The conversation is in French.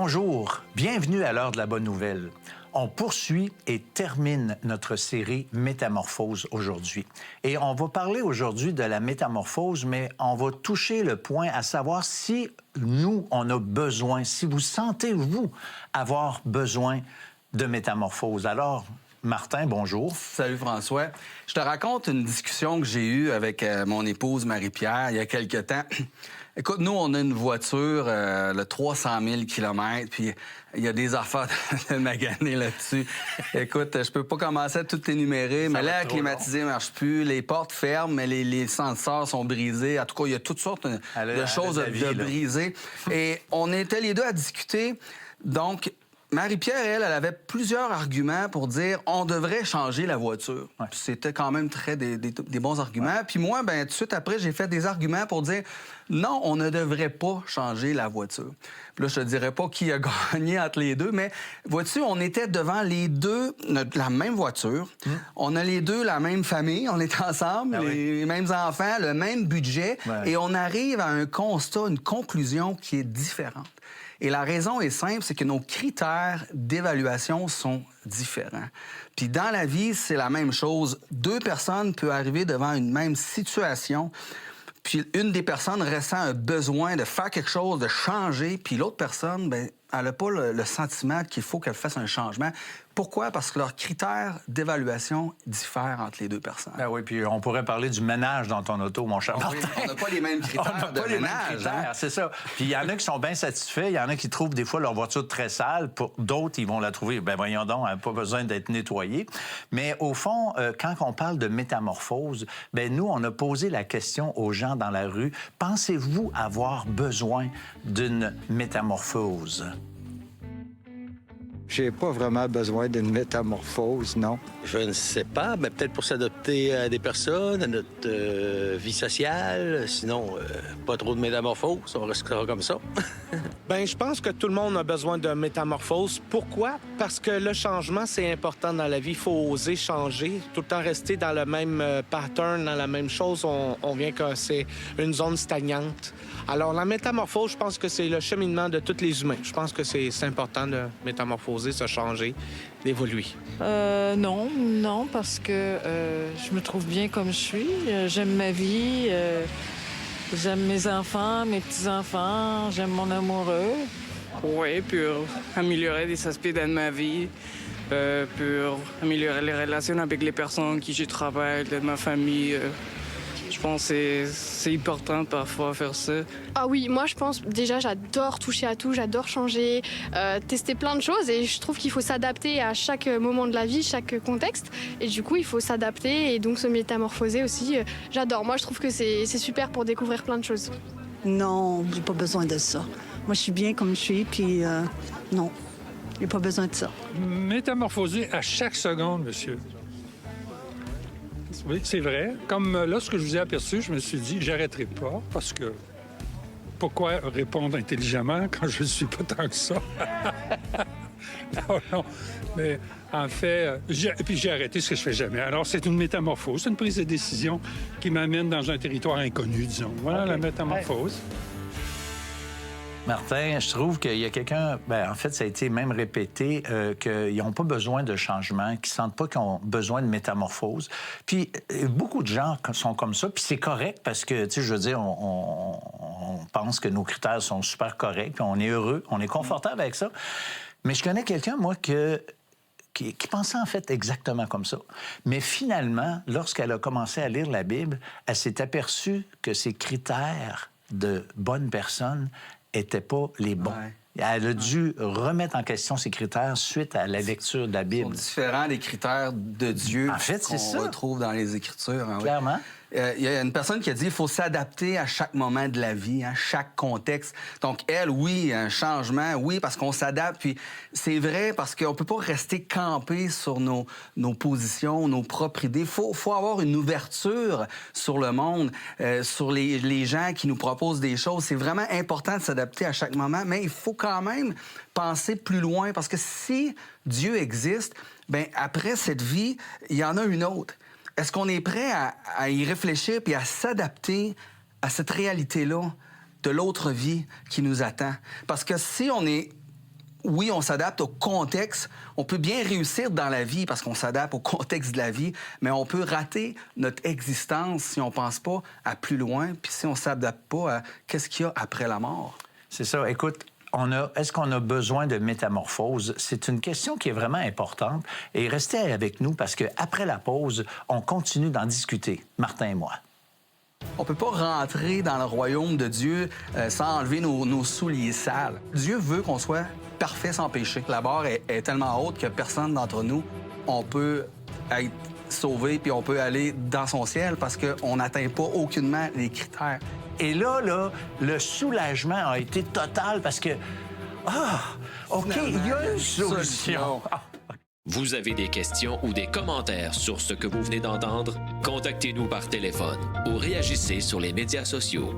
Bonjour, bienvenue à l'heure de la bonne nouvelle. On poursuit et termine notre série Métamorphose aujourd'hui. Et on va parler aujourd'hui de la métamorphose, mais on va toucher le point à savoir si nous, on a besoin, si vous sentez, vous, avoir besoin de métamorphose. Alors, Martin, bonjour. Salut François. Je te raconte une discussion que j'ai eue avec mon épouse Marie-Pierre il y a quelque temps. Écoute, nous, on a une voiture de 300 000 km, puis il y a des affaires de maganer là-dessus. Écoute, je peux pas commencer à tout énumérer, mais l'air climatisé marche plus, les portes ferment, mais les sensors sont brisés. En tout cas, il y a toutes sortes de choses de brisées. Et on était les deux à discuter, donc... Marie-Pierre, elle avait plusieurs arguments pour dire on devrait changer la voiture. Ouais. C'était quand même des bons arguments. Ouais. Puis moi, ben tout de suite après, j'ai fait des arguments pour dire non, on ne devrait pas changer la voiture. Puis là, je te dirais pas qui a gagné entre les deux, mais vois-tu, on était devant les deux la même voiture. On a les deux la même famille, on est ensemble, les mêmes enfants, le même budget, et on arrive à un constat, une conclusion qui est différente. Et la raison est simple, c'est que nos critères d'évaluation sont différents. Puis dans la vie, c'est la même chose. Deux personnes peuvent arriver devant une même situation, puis une des personnes ressent un besoin de faire quelque chose, de changer, puis l'autre personne, bien, elle n'a pas le sentiment qu'il faut qu'elle fasse un changement. Pourquoi? Parce que leurs critères d'évaluation diffèrent entre les deux personnes. Ben oui, puis on pourrait parler du ménage dans ton auto, mon cher Martin. Oui, on n'a pas les mêmes critères de ménage. Hein? C'est ça. Puis il y en a qui sont bien satisfaits, il y en a qui trouvent des fois leur voiture très sale. Pour d'autres, ils vont la trouver, ben voyons donc, elle n'a pas besoin d'être nettoyée. Mais au fond, quand on parle de métamorphose, ben nous, on a posé la question aux gens dans la rue, pensez-vous avoir besoin d'une métamorphose? J'ai pas vraiment besoin d'une métamorphose, non. Je ne sais pas, mais peut-être pour s'adapter à des personnes, à notre vie sociale. Sinon, pas trop de métamorphose, on restera comme ça. Bien, je pense que tout le monde a besoin de métamorphose. Pourquoi? Parce que le changement, c'est important dans la vie. Il faut oser changer. Tout le temps rester dans le même pattern, dans la même chose, on vient que c'est une zone stagnante. Alors, la métamorphose, je pense que c'est le cheminement de tous les humains. Je pense que c'est important de métamorphoser, se changer, d'évoluer. Non, parce que je me trouve bien comme je suis. J'aime ma vie, j'aime mes enfants, mes petits-enfants, j'aime mon amoureux. Oui, pour améliorer des aspects de ma vie, pour améliorer les relations avec les personnes qui je travaille, de ma famille. Je pense que c'est important parfois faire ça. Ah oui, moi je pense déjà j'adore toucher à tout, j'adore changer, tester plein de choses et je trouve qu'il faut s'adapter à chaque moment de la vie, chaque contexte et du coup il faut s'adapter et donc se métamorphoser aussi. J'adore, moi je trouve que c'est super pour découvrir plein de choses. Non, j'ai pas besoin de ça. Moi je suis bien comme je suis puis non, j'ai pas besoin de ça. Métamorphoser à chaque seconde, monsieur. Oui, c'est vrai. Comme lorsque je vous ai aperçu, je me suis dit, j'arrêterai pas, parce que pourquoi répondre intelligemment quand je ne suis pas tant que ça? Non. Mais en fait, j'ai arrêté ce que je fais jamais. Alors, c'est une métamorphose, c'est une prise de décision qui m'amène dans un territoire inconnu, disons. Voilà la métamorphose. Martin, je trouve qu'il y a quelqu'un, en fait, ça a été même répété, qu'ils n'ont pas besoin de changement, qu'ils ne sentent pas qu'ils ont besoin de métamorphose. Puis, beaucoup de gens sont comme ça, puis c'est correct parce que, tu sais, je veux dire, on pense que nos critères sont super corrects, puis on est heureux, on est confortable avec ça. Mais je connais quelqu'un, moi, qui pensait en fait exactement comme ça. Mais finalement, lorsqu'elle a commencé à lire la Bible, elle s'est aperçue que ses critères de bonne personne n'étaient pas les bons. Ouais. Elle a dû remettre en question ses critères suite à la lecture de la Bible. Ils sont différents des critères de Dieu en fait, qu'on retrouve dans les Écritures. Hein, clairement. Oui. Il y a une personne qui a dit qu'il faut s'adapter à chaque moment de la vie, à chaque contexte. Donc, elle, oui, un changement, oui, parce qu'on s'adapte. Puis c'est vrai parce qu'on ne peut pas rester campé sur nos positions, nos propres idées. Il faut avoir une ouverture sur le monde, sur les gens qui nous proposent des choses. C'est vraiment important de s'adapter à chaque moment, mais il faut quand même penser plus loin parce que si Dieu existe, bien, après cette vie, il y en a une autre. Est-ce qu'on est prêt à y réfléchir puis à s'adapter à cette réalité-là de l'autre vie qui nous attend? Parce que si on est oui, on s'adapte au contexte. On peut bien réussir dans la vie parce qu'on s'adapte au contexte de la vie, mais on peut rater notre existence si on pense pas à plus loin, puis si on s'adapte pas à qu'est-ce qu'il y a après la mort. C'est ça. Écoute, est-ce qu'on a besoin de métamorphose? C'est une question qui est vraiment importante. Et restez avec nous parce qu'après la pause, on continue d'en discuter, Martin et moi. On peut pas rentrer dans le royaume de Dieu sans enlever nos souliers sales. Dieu veut qu'on soit parfait sans péché. La barre est tellement haute que personne d'entre nous, on peut être sauvé puis on peut aller dans son ciel parce qu'on n'atteint pas aucunement les critères. Et là, le soulagement a été total parce que, OK, il y a une solution. Vous avez des questions ou des commentaires sur ce que vous venez d'entendre? Contactez-nous par téléphone ou réagissez sur les médias sociaux.